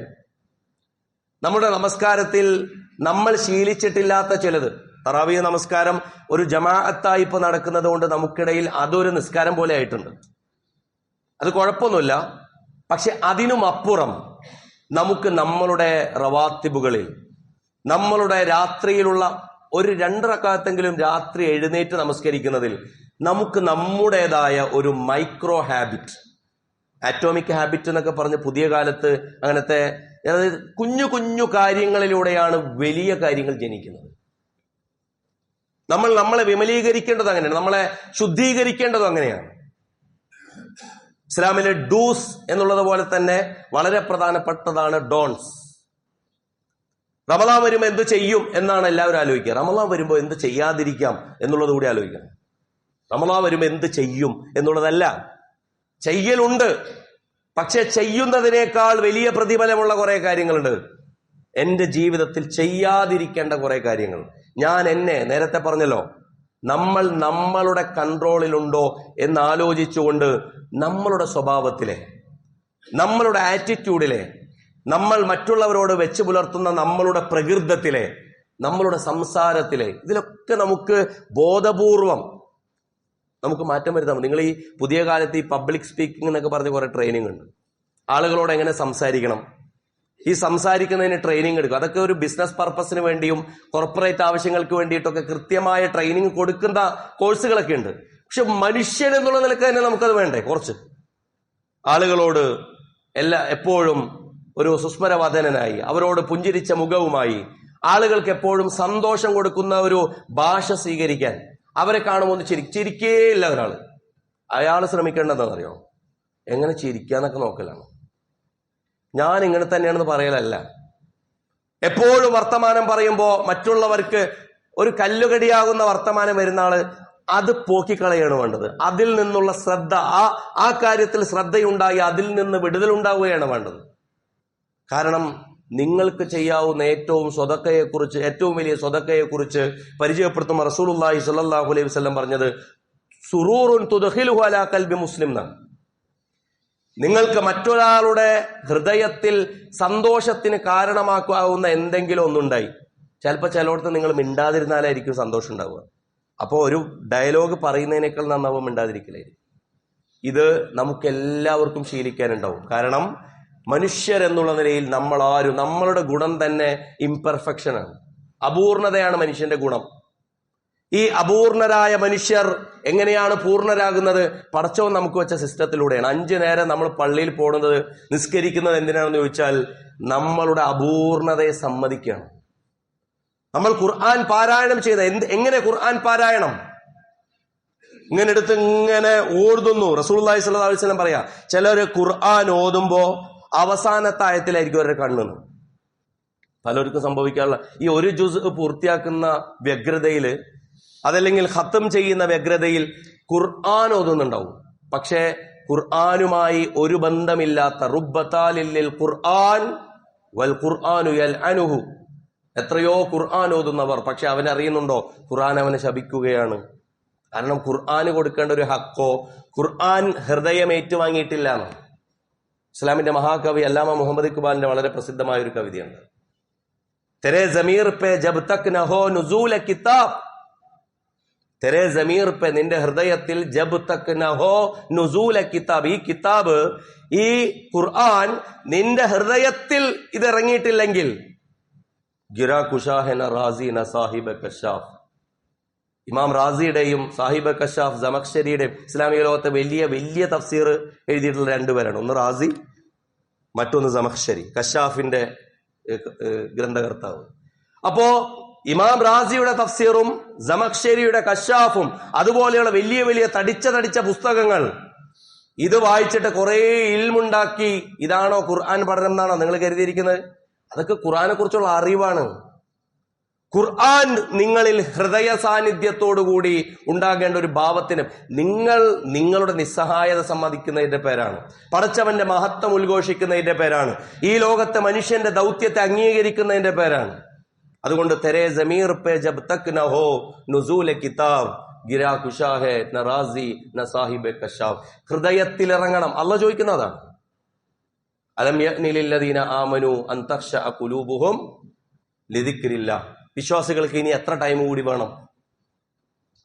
നമ്മുടെ നമസ്കാരത്തിൽ നമ്മൾ ശീലിച്ചിട്ടില്ലാത്ത ചിലത്, തറാവീഹ് നമസ്കാരം ഒരു ജമാഅത്തായി ഇപ്പൊ നടക്കുന്നത് കൊണ്ട് നമുക്കിടയിൽ അതൊരു നിസ്കാരം പോലെ ആയിട്ടുണ്ട്. അത് കുഴപ്പമൊന്നുമില്ല. പക്ഷെ അതിനും അപ്പുറം നമുക്ക് നമ്മളുടെ റവാത്തിബുകളിൽ, നമ്മളുടെ രാത്രിയിലുള്ള ഒരു 2 റക്അത്തെങ്കിലും രാത്രി എഴുന്നേറ്റ് നമസ്കരിക്കുന്നതിൽ നമുക്ക് നമ്മുടേതായ ഒരു മൈക്രോ ഹാബിറ്റ്, ആറ്റോമിക് ഹാബിറ്റ് എന്നൊക്കെ പറഞ്ഞ് പുതിയ കാലത്ത് അങ്ങനത്തെ, അതായത് കുഞ്ഞു കുഞ്ഞു കാര്യങ്ങളിലൂടെയാണ് വലിയ കാര്യങ്ങൾ ജനിക്കുന്നത്. നമ്മളെ വിമലീകരിക്കേണ്ടത് അങ്ങനെയാണ്, നമ്മളെ ശുദ്ധീകരിക്കേണ്ടതും അങ്ങനെയാണ്. ഇസ്ലാമിലെ ഡൂസ് എന്നുള്ളത് പോലെ തന്നെ വളരെ പ്രധാനപ്പെട്ടതാണ് ഡോൺസ്. റമളാൻ വരുമ്പോൾ എന്ത് ചെയ്യും എന്നാണ് എല്ലാവരും ആലോചിക്കുക. റമളാൻ വരുമ്പോൾ എന്ത് ചെയ്യാതിരിക്കാം എന്നുള്ളത് കൂടി ആലോചിക്കണം. റമളാൻ വരുമ്പോൾ എന്ത് ചെയ്യും എന്നുള്ളതല്ല, ചെയ്യലുണ്ട്. പക്ഷെ ചെയ്യുന്നതിനേക്കാൾ വലിയ പ്രതിഫലമുള്ള കുറെ കാര്യങ്ങളുണ്ട്. എന്റെ ജീവിതത്തിൽ ചെയ്യാതിരിക്കേണ്ട കുറെ കാര്യങ്ങൾ. ഞാൻ നേരത്തെ പറഞ്ഞല്ലോ, നമ്മൾ നമ്മളുടെ കൺട്രോളിലുണ്ടോ എന്നാലോചിച്ചുകൊണ്ട് നമ്മളുടെ സ്വഭാവത്തിലെ, നമ്മളുടെ ആറ്റിറ്റ്യൂഡിലെ, നമ്മൾ മറ്റുള്ളവരോട് വെച്ച് പുലർത്തുന്ന നമ്മളുടെ പ്രകൃതത്തിലെ, നമ്മളുടെ സംസാരത്തിലെ, ഇതിലൊക്കെ നമുക്ക് ബോധപൂർവം നമുക്ക് മാറ്റം വരുത്താം. നിങ്ങൾ ഈ പുതിയ കാലത്ത് ഈ പബ്ലിക് സ്പീക്കിംഗ് എന്നൊക്കെ പറഞ്ഞ് കുറെ ട്രെയിനിങ് ഉണ്ട്. ആളുകളോട് എങ്ങനെ സംസാരിക്കണം, ഈ സംസാരിക്കുന്നതിന് ട്രെയിനിങ് എടുക്കും. അതൊക്കെ ഒരു ബിസിനസ് പർപ്പസിന് വേണ്ടിയും കോർപ്പറേറ്റ് ആവശ്യങ്ങൾക്ക് വേണ്ടിയിട്ടൊക്കെ കൃത്യമായ ട്രെയിനിങ് കൊടുക്കുന്ന കോഴ്സുകളൊക്കെ ഉണ്ട്. പക്ഷെ മനുഷ്യൻ എന്നുള്ള നിലക്ക് തന്നെ നമുക്കത് വേണ്ടേ? കുറച്ച് ആളുകളോട് എപ്പോഴും ഒരു സുസ്മരവദനായി, അവരോട് പുഞ്ചിരിച്ച മുഖവുമായി, ആളുകൾക്ക് എപ്പോഴും സന്തോഷം കൊടുക്കുന്ന ഒരു ഭാഷ സ്വീകരിക്കാൻ. അവരെ കാണുമ്പോൾ ഒന്ന് ചിരിക്കേയില്ല ഒരാൾ. അയാൾ ശ്രമിക്കേണ്ടതെന്നറിയോ? എങ്ങനെ ചിരിക്കാന്നൊക്കെ നോക്കലാണ്. ഞാൻ ഇങ്ങനെ തന്നെയാണെന്ന് പറയലല്ല. എപ്പോഴും വർത്തമാനം പറയുമ്പോൾ മറ്റുള്ളവർക്ക് ഒരു കല്ലുകടിയാകുന്ന വർത്തമാനം വരുന്ന ആള് അത് പോക്കിക്കളയാണ് വേണ്ടത്. അതിൽ നിന്നുള്ള ശ്രദ്ധ, ആ കാര്യത്തിൽ ശ്രദ്ധയുണ്ടായി അതിൽ നിന്ന് വിടുതലുണ്ടാവുകയാണ് വേണ്ടത്. കാരണം നിങ്ങൾക്ക് ചെയ്യാവുന്ന ഏറ്റവും വലിയ സ്വതക്കയെക്കുറിച്ച് പരിചയപ്പെടുത്തുന്ന റസൂലുള്ളാഹി സ്വല്ലല്ലാഹു അലൈഹി വസല്ലം പറഞ്ഞത് സുറൂറുൻ തുദ്ഖിലുഹു അലാ ഖൽബി മുസ്ലിം എന്നാണ്. നിങ്ങൾക്ക് മറ്റൊരാളുടെ ഹൃദയത്തിൽ സന്തോഷത്തിന് കാരണമാക്കാവുന്ന എന്തെങ്കിലും ഒന്നുണ്ടായി. ചിലപ്പോൾ ചിലയിടത്ത് നിങ്ങൾ മിണ്ടാതിരുന്നാലായിരിക്കും സന്തോഷം ഉണ്ടാവുക. അപ്പോൾ ഒരു ഡയലോഗ് പറയുന്നതിനേക്കാൾ നന്നാവും മിണ്ടാതിരിക്കലായിരിക്കും. ഇത് നമുക്ക് എല്ലാവർക്കും ശീലിക്കാനുണ്ടാവും. കാരണം മനുഷ്യരെന്നുള്ള നിലയിൽ നമ്മളുടെ ഗുണം തന്നെ ഇംപെർഫെക്ഷനാണ്, അപൂർണതയാണ് മനുഷ്യന്റെ ഗുണം. ഈ അപൂർണരായ മനുഷ്യർ എങ്ങനെയാണ് പൂർണ്ണരാകുന്നത്? പടച്ചവൻ നമുക്ക് വെച്ച സിസ്റ്റത്തിലൂടെയാണ്. 5 നേരം നമ്മൾ പള്ളിയിൽ പോകുന്നത്, നിസ്കരിക്കുന്നത് എന്തിനാണെന്ന് ചോദിച്ചാൽ നമ്മളുടെ അപൂർണതയെ സമ്മതിക്കുകയാണ്. നമ്മൾ ഖുർആൻ പാരായണം ചെയ്ത എങ്ങനെ ഖുർആൻ പാരായണം ഇങ്ങനെ എടുത്ത് ഇങ്ങനെ ഓടുന്നു. റസൂലുള്ളാഹി സ്വല്ലല്ലാഹു അലൈഹി വസല്ലം പറയാ, ചിലര് ഖുർആൻ ഓതുമ്പോ അവസാനത്തെ ആയത്തിലായിരിക്കും അവരുടെ കണ്ണെന്ന്. പലർക്കും സംഭവിക്കാനുള്ള ഈ ഒരു ജുസ് പൂർത്തിയാക്കുന്ന വ്യഗ്രതയില്, അതല്ലെങ്കിൽ ഖത്തം ചെയ്യുന്ന വ്യഗ്രതയിൽ ഖുർആൻ ഓതുന്നുണ്ടാവും. പക്ഷേ ഖുർആനുമായി ഒരു ബന്ധമില്ലാത്ത റുബ്ബതാലിൽ ഖുർആൻ വൽ ഖുർആനു യൽഅനുഹു, എത്രയോ ഖുർആൻ ഓതുന്നവർ, പക്ഷെ അവനറിയുന്നുണ്ടോ ഖുർആൻ അവനെ ശപിക്കുകയാണ്. കാരണം ഖുർആന് കൊടുക്കേണ്ട ഒരു ഹക്കോ ഖുർആൻ ഹൃദയം ഏറ്റുവാങ്ങിയിട്ടില്ല എന്ന്. ഇസ്ലാമിന്റെ മഹാകവി അല്ലാമ മുഹമ്മദ് ഇഖ്ബാലിന്റെ വളരെ പ്രസിദ്ധമായ ഒരു കവിതയുണ്ട്. തെരേ ജമീർ പേ ജബ് തക് ന ഹോ നുസൂൽ കിതാബ്, തെരേ ജമീർ പേ, നിന്റെ ഹൃദയത്തിൽ ജബ് തക് ന ഹോ നുസൂൽ കിതാബ്, ഈ കിതാബ്, ഈ ഖുർആൻ നിന്റെ ഹൃദയത്തിൽ ഇത് ഇറങ്ങിയിട്ടില്ലെങ്കിൽ ഗിറാ കുഷാഹന റാസി ന സാഹിബ കശാഫ്, ഇമാം റാസിയുടെയും സാഹിബ് കശാഫ് ജമഖ്ശരിയുടെയും ഇസ്ലാമിക ലോകത്തെ വലിയ വലിയ തഫ്സീർ എഴുതിയിട്ടുള്ള 2 പേരാണ്. ഒന്ന് റാസി, മറ്റൊന്ന് ജമഖ്ശരി, കശാഫിന്റെ ഗ്രന്ഥകർത്താവ്. അപ്പോ ഇമാം റാസിയുടെ തഫ്സീറും സമഖ്ശരിയുടെ കശാഫും അതുപോലെയുള്ള വലിയ വലിയ തടിച്ച പുസ്തകങ്ങൾ ഇത് വായിച്ചിട്ട് കുറെ ഇൽമുണ്ടാക്കി ഇതാണോ ഖുർആൻ പഠനം എന്നാണോ നിങ്ങൾ കരുതിയിരിക്കുന്നത്? അതൊക്കെ ഖുർആനെ കുറിച്ചുള്ള അറിവാണ്. ഖുർആൻ നിങ്ങളിൽ ഹൃദയ സാന്നിധ്യത്തോടുകൂടി ഉണ്ടാകേണ്ട ഒരു ഭാവത്തിന് നിങ്ങൾ നിങ്ങളുടെ നിസ്സഹായത സമ്മതിക്കുന്നതിന്റെ പേരാണ്. പടച്ചവന്റെ മഹത്വം ഉദ്ഘോഷിക്കുന്നതിന്റെ പേരാണ്. ഈ ലോകത്തെ മനുഷ്യന്റെ ദൗത്യത്തെ അംഗീകരിക്കുന്നതിന്റെ പേരാണ്. അതുകൊണ്ട് തെരേ ജമീർ പേ ജബ് തക് ന ഹോ നുസൂൽ കിതാബ് ഗിരാ കുശാഹെ ന റാസി ന സാഹിബെ കശാഫ്. ഹൃദയത്തിലിറങ്ങണം. അല്ലാഹ് ചോദിക്കുന്നതാണ്. അലം യഅ്നി ലില്ലദീന ആമനു അൻ തഖ്ശഅ ഖുലൂബുഹും ലിദിക്രില്ലാഹ്. വിശ്വാസികൾക്ക് ഇനി എത്ര ടൈം കൂടി വേണം?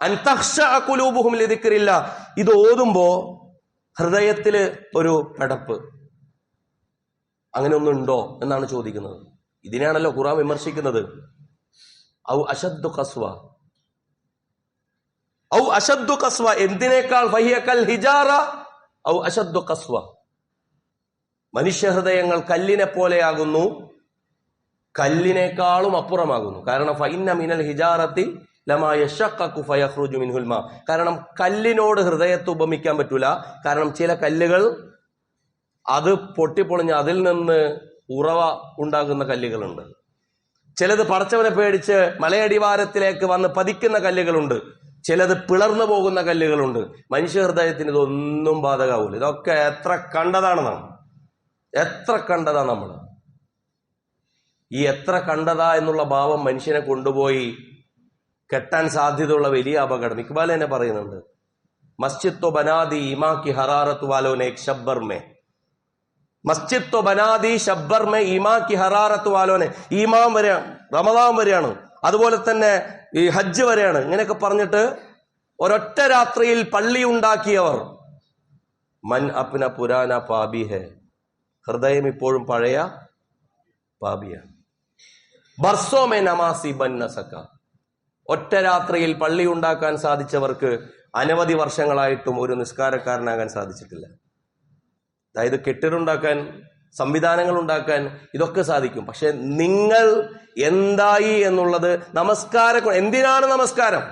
അൻ തഖ്ശഅ ഖുലൂബുഹും ലിദിക്രില്ലാഹ്. ഇത് ഓതുമ്പോ ഹൃദയത്തില് ഒരു പെടപ്പ് അങ്ങനെ ഒന്നുണ്ടോ എന്നാണ് ചോദിക്കുന്നത്. ഇതിനാണല്ലോ ഖുർആൻ വിമർശിക്കുന്നത്. ഔ അശദ്ദു ഖസ്വ, ഔ അശദ്ദു ഖസ്വ, എന്തിനേക്കാൾ ഫഹിയ കൽ ഹിജാറ ഔ അശദ്ദു ഖസ്വ. മനുഷ്യ ഹൃദയങ്ങൾ കല്ലിനെ പോലെയാകുന്നു, കല്ലിനേക്കാളും അപ്പുറമാകുന്നു. കാരണം ഫഇന്ന മിനൽ ഹിജാറത്തി ലമാ യശഖഖു ഫയഖ്റുജു മിൻഹുൽ മാ. കാരണം കല്ലിനോട് ഹൃദയത്തെ ഉപമിക്കാൻ പറ്റൂല. കാരണം ചില കല്ലുകൾ അത് പൊട്ടിപ്പൊളിഞ്ഞ് അതിൽ നിന്ന് ഉറവ ഉണ്ടാകുന്ന കല്ലുകളുണ്ട്. ചിലത് പടച്ചവനെ പേടിച്ച് മലയടിവാരത്തിലേക്ക് വന്ന് പതിക്കുന്ന കല്ലുകളുണ്ട്. ചിലത് പിളർന്നു പോകുന്ന കല്ലുകളുണ്ട്. മനുഷ്യ ഹൃദയത്തിന് ഇതൊന്നും ബാധകാവൂല. ഇതൊക്കെ എത്ര കണ്ടതാണ് നമ്മൾ. ഈ എത്ര കണ്ടതാ എന്നുള്ള ഭാവം മനുഷ്യനെ കൊണ്ടുപോയി കെട്ടാൻ സാധ്യതയുള്ള വലിയ അപകടം. ഇക്ബാൽ തന്നെ പറയുന്നുണ്ട്, മസ്ജിദ് തോ ബനാദി ഇമാ കി ഹറാറത്ത് വാലോനെ ഷബ്ബർ മേ. മസ്ജിദ് തോ ബനാദി ഷബ്ബർ മേ ഇമാ കി ഹറാറത്ത് വാലോനെ. ഈമാൻ വരെയാണ്, റമദാൻ വരെയാണ്, അതുപോലെ തന്നെ ഈ ഹജ്ജ് വരെയാണ്. ഇങ്ങനെയൊക്കെ പറഞ്ഞിട്ട് ഒരൊറ്റ രാത്രിയിൽ പള്ളി ഉണ്ടാക്കിയവർ മൻ അപ്ന പുരാന പാബി ഹെ. ഹൃദയം ഇപ്പോഴും പഴയ പാപിയാണ്. ബർസോമെ നമാസി ബന്നസക്ക. ഒറ്റ രാത്രിയിൽ പള്ളി ഉണ്ടാക്കാൻ സാധിച്ചവർക്ക് അനവധി വർഷങ്ങളായിട്ടും ഒരു നിസ്കാരക്കാരനാകാൻ സാധിച്ചിട്ടില്ല. അതായത് കെട്ടിടമുണ്ടാക്കാൻ, സംവിധാനങ്ങൾ ഉണ്ടാക്കാൻ ഇതൊക്കെ സാധിക്കും. പക്ഷെ നിങ്ങൾ എന്തായി എന്നുള്ളത് നമസ്കാരം. എന്തിനാണ് നമസ്കാരം?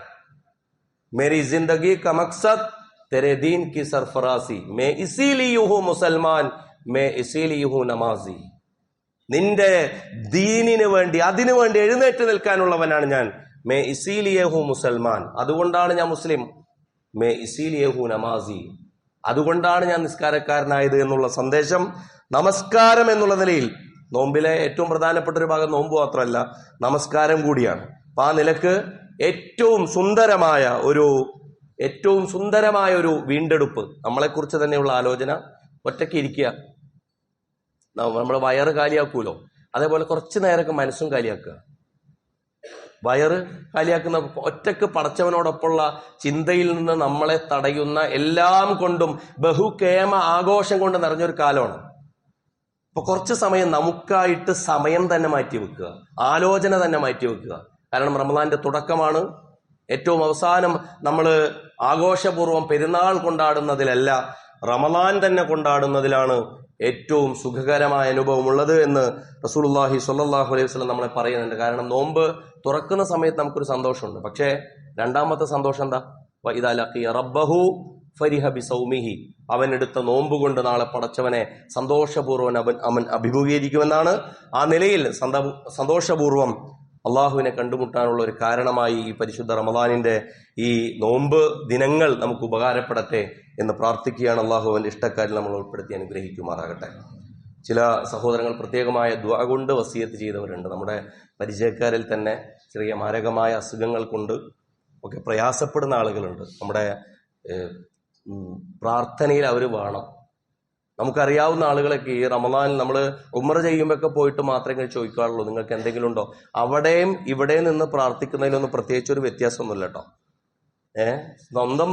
മേരി ജിന്ദഗി ക മഖ്സദ് തെരെ ദീൻ കി സർഫറാസി മേ ഇസീലിയു ഹൂ മുസൽമാൻ മേ ഇസീലിയു ഹൂ നമാസി. നിന്റെ ദീനിന് വേണ്ടി, അതിനു വേണ്ടി എഴുന്നേറ്റ് നിൽക്കാനുള്ളവനാണ് ഞാൻ. മേ ഇസീലിയഹു മുസൽമാൻ, അതുകൊണ്ടാണ് ഞാൻ മുസ്ലിം. മേ ഇസീലിയഹു നമാസി, അതുകൊണ്ടാണ് ഞാൻ നിസ്കാരക്കാരനായത് എന്നുള്ള സന്ദേശം നമസ്കാരം എന്നുള്ള നിലയിൽ, നോമ്പിലെ ഏറ്റവും പ്രധാനപ്പെട്ട ഒരു ഭാഗം നോമ്പ് മാത്രമല്ല നമസ്കാരം കൂടിയാണ്. അപ്പൊ ആ നിലക്ക് ഏറ്റവും സുന്ദരമായ ഒരു വീണ്ടെടുപ്പ്, നമ്മളെക്കുറിച്ച് തന്നെയുള്ള ആലോചന. ഒറ്റയ്ക്ക് ഇരിക്കുക, നമ്മൾ വയറ് കാലിയാക്കൂലോ, അതേപോലെ കുറച്ചു നേരമൊക്കെ മനസ്സും കാലിയാക്കുക. വയറ് കാലിയാക്കുന്ന ഒറ്റക്ക് പടച്ചവനോടൊപ്പമുള്ള ചിന്തയിൽ നിന്ന് നമ്മളെ തടയുന്ന എല്ലാം കൊണ്ടും ബഹുകേമ ആഘോഷം കൊണ്ട് നിറഞ്ഞൊരു കാലമാണ്. അപ്പൊ കുറച്ച് സമയം നമുക്കായിട്ട് സമയം തന്നെ മാറ്റിവെക്കുക, ആലോചന തന്നെ മാറ്റിവെക്കുക. കാരണം റമദാന്റെ തുടക്കമാണ്. ഏറ്റവും അവസാനം നമ്മൾ ആഘോഷപൂർവ്വം പെരുന്നാൾ കൊണ്ടാടുന്നതിലല്ല, റമദാൻ തന്നെ കൊണ്ടാടുന്നതിലാണ് ഏറ്റവും സുഖകരമായ അനുഭവമുള്ളത് എന്ന് റസൂലുള്ളാഹി സ്വല്ലല്ലാഹു അലൈഹി വസല്ലം നമ്മളെ പറയുന്നുണ്ട്. കാരണം നോമ്പ് തുറക്കുന്ന സമയത്ത് നമുക്കൊരു സന്തോഷമുണ്ട്. പക്ഷേ രണ്ടാമത്തെ സന്തോഷം എന്താ? വഇദാ ലഖിയ റബ്ബഹു ഫരിഹ ബിസൗമിഹി. അവൻ എടുത്ത നോമ്പ് കൊണ്ട് നാളെ പടച്ചവനെ സന്തോഷപൂർവ്വം അവൻ അഭിമുഖീകരിക്കുമെന്നാണ്. ആ നിലയിൽ സന്തോഷപൂർവ്വം അള്ളാഹുവിനെ കണ്ടുമുട്ടാനുള്ള ഒരു കാരണമായി ഈ പരിശുദ്ധ റമദാനിന്റെ ഈ നോമ്പ് ദിനങ്ങൾ നമുക്ക് ഉപകാരപ്പെടട്ടെ എന്ന് പ്രാർത്ഥിക്കുകയാണ്. അള്ളാഹു അവന്റെ ഇഷ്ടക്കാരിൽ നമ്മൾ ഉൾപ്പെടുത്തി അനുഗ്രഹിക്കുമാറാകട്ടെ. ചില സഹോദരങ്ങൾ പ്രത്യേകമായ ദുആ കൊണ്ട് വസിയത്ത് ചെയ്തവരുണ്ട്. നമ്മുടെ പരിചയക്കാരിൽ തന്നെ ചെറിയ മാരകമായ അസുഖങ്ങൾ കൊണ്ട് ഒക്കെ പ്രയാസപ്പെടുന്ന ആളുകളുണ്ട്. നമ്മുടെ പ്രാർത്ഥനയിൽ അവർ വേണം. നമുക്കറിയാവുന്ന ആളുകളൊക്കെ ഈ റമദാൻ നമ്മൾ ഉംറ ചെയ്യുമ്പോഴൊക്കെ പോയിട്ട് മാത്രമേ ചോദിക്കാറുള്ളൂ, നിങ്ങൾക്ക് എന്തെങ്കിലും ഉണ്ടോ? അവിടെയും ഇവിടെയും നിന്ന് പ്രാർത്ഥിക്കുന്നതിലൊന്നും പ്രത്യേകിച്ചൊരു വ്യത്യാസമൊന്നുമില്ല കേട്ടോ. സ്വന്തം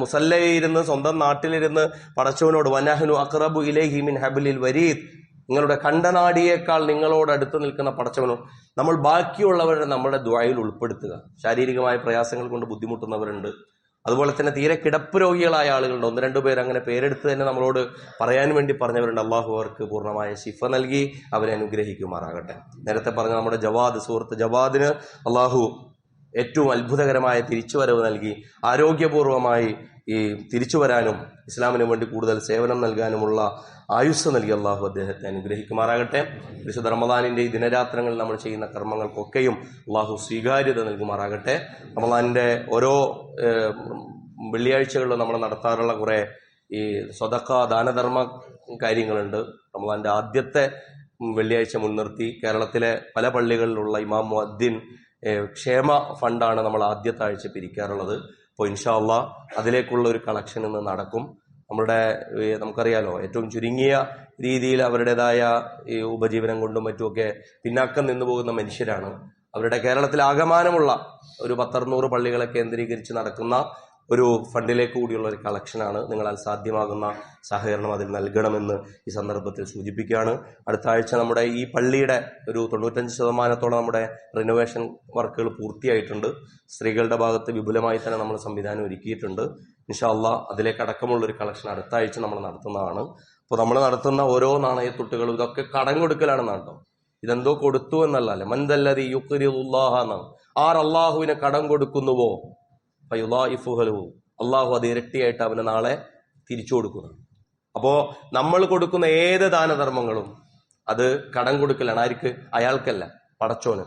മുസല്ലയിരുന്ന് സ്വന്തം നാട്ടിലിരുന്ന് പടച്ചവനോട് വനഹ്നു അഖ്റബു ഇലൈഹി മിൻ ഹബ്ലിൽ വരീദ്, നിങ്ങളുടെ കണ്ടനാടിയേക്കാൾ നിങ്ങളോട് അടുത്ത് നിൽക്കുന്ന പടച്ചവനോട് നമ്മൾ ബാക്കിയുള്ളവരെ നമ്മുടെ ദുആയിൽ ഉൾപ്പെടുത്തുക. ശാരീരികമായ പ്രയാസങ്ങൾ കൊണ്ട് ബുദ്ധിമുട്ടുന്നവരുണ്ട്, അതുപോലെ തന്നെ തീരെ കിടപ്പ് രോഗികളായ ആളുകളുണ്ട്. 1-2 പേർ അങ്ങനെ പേരെടുത്ത് തന്നെ നമ്മളോട് പറയാൻ വേണ്ടി പറഞ്ഞവരുണ്ട്. അള്ളാഹു അവർക്ക് പൂർണ്ണമായ ശിഫ നൽകി അവരെ അനുഗ്രഹിക്കുമാറാകട്ടെ. നേരത്തെ പറഞ്ഞ നമ്മുടെ സുഹൃത്ത് ജവാദിന് അള്ളാഹു ഏറ്റവും അത്ഭുതകരമായ തിരിച്ചുവരവ് നൽകി ആരോഗ്യപൂർവമായി ഈ തിരിച്ചു വരാനും ഇസ്ലാമിന് വേണ്ടി കൂടുതൽ സേവനം നൽകാനുമുള്ള ആയുസ്സ് നൽകി അള്ളാഹു അദ്ദേഹത്തെ അനുഗ്രഹിക്കുമാറാകട്ടെ. വിശുദ്ധ റമദാനിൻ്റെ ഈ ദിനരാത്രങ്ങളിൽ നമ്മൾ ചെയ്യുന്ന കർമ്മങ്ങൾക്കൊക്കെയും അള്ളാഹു സ്വീകാര്യത നൽകുമാറാകട്ടെ. റമദാനിൻ്റെ ഓരോ വെള്ളിയാഴ്ചകളിലും നമ്മൾ നടത്താറുള്ള കുറേ ഈ സ്വതക്ക ദാനധർമ്മ കാര്യങ്ങളുണ്ട്. റമദാനിൻ്റെ ആദ്യത്തെ വെള്ളിയാഴ്ച മുൻനിർത്തി കേരളത്തിലെ പല പള്ളികളിലുള്ള ഇമാം മുഅദ്ദിൻ ക്ഷേമ ഫണ്ടാണ് നമ്മൾ ആദ്യത്തെ ആഴ്ച പിരിക്കാറുള്ളത്. അപ്പോൾ ഇൻഷാ അള്ളാഹ് അതിലേക്കുള്ള ഒരു കളക്ഷൻ ഇന്ന് നടക്കും. നമുക്കറിയാലോ, ഏറ്റവും ചുരുങ്ങിയ രീതിയിൽ അവരുടേതായ ഈ ഉപജീവനം കൊണ്ടും മറ്റുമൊക്കെ പിന്നാക്കം നിന്നു പോകുന്ന മനുഷ്യരാണ്. അവരുടെ കേരളത്തിൽ ആകമാനമുള്ള ഒരു 100-100 പള്ളികളെ കേന്ദ്രീകരിച്ച് നടക്കുന്ന ഒരു ഫണ്ടിലേക്ക് കൂടിയുള്ള ഒരു കളക്ഷനാണ്. നിങ്ങളാൽ സാധ്യമാകുന്ന സഹകരണം അതിൽ നൽകണമെന്ന് ഈ സന്ദർഭത്തിൽ സൂചിപ്പിക്കുകയാണ്. അടുത്ത ആഴ്ച നമ്മുടെ ഈ പള്ളിയുടെ ഒരു 95% നമ്മുടെ റിനോവേഷൻ വർക്കുകൾ പൂർത്തിയായിട്ടുണ്ട്. സ്ത്രീകളുടെ ഭാഗത്ത് വിപുലമായി തന്നെ നമ്മൾ സംവിധാനം ഒരുക്കിയിട്ടുണ്ട്. ഇൻഷാ അള്ളാഹ് അതിലേക്ക് അടക്കമുള്ളൊരു കളക്ഷൻ അടുത്ത ആഴ്ച നമ്മൾ നടത്തുന്നതാണ്. അപ്പോൾ നമ്മൾ നടത്തുന്ന ഓരോ നാണയത്തുട്ടുകളും ഇതൊക്കെ കടം കൊടുക്കലാണെന്നാണ് കേട്ടോ. ഇതെന്തോ കൊടുത്തു എന്നല്ല. മൻദല്ലദീ യുഖ്രിദുല്ലാഹ എന്നാണ്. ആർ അള്ളാഹുവിനെ കടം കൊടുക്കുന്നുവോ അള്ളാഹു അത് ഇരട്ടിയായിട്ട് അവന് നാളെ തിരിച്ചു കൊടുക്കുന്നതാണ്. അപ്പോൾ നമ്മൾ കൊടുക്കുന്ന ഏത് ദാനധർമ്മങ്ങളും അത് കടം കൊടുക്കലാണ്. ആർക്ക്? അയാൾക്കല്ല, പടച്ചോന്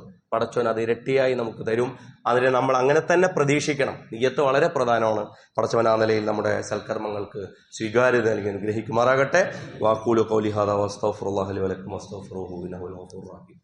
അത് ഇരട്ടിയായി നമുക്ക് തരും. അതിനെ നമ്മൾ അങ്ങനെ തന്നെ പ്രതീക്ഷിക്കണം. നിയ്യത്ത് വളരെ പ്രധാനമാണ്. പടച്ചവൻ ആ നിലയിൽ നമ്മുടെ സൽക്കർമ്മങ്ങൾക്ക് സ്വീകാര്യത നൽകി അനുഗ്രഹിക്കുമാറാകട്ടെ. വാഖൂലു ഖൗലി ഹാദാ വസ്തഗ്ഫിറുല്ലാഹ ലി വലക്കും വസ്തഗ്ഫിറുഹു ഇന്നഹു ഹുവൽ ഗഫൂറുർ റഹീം.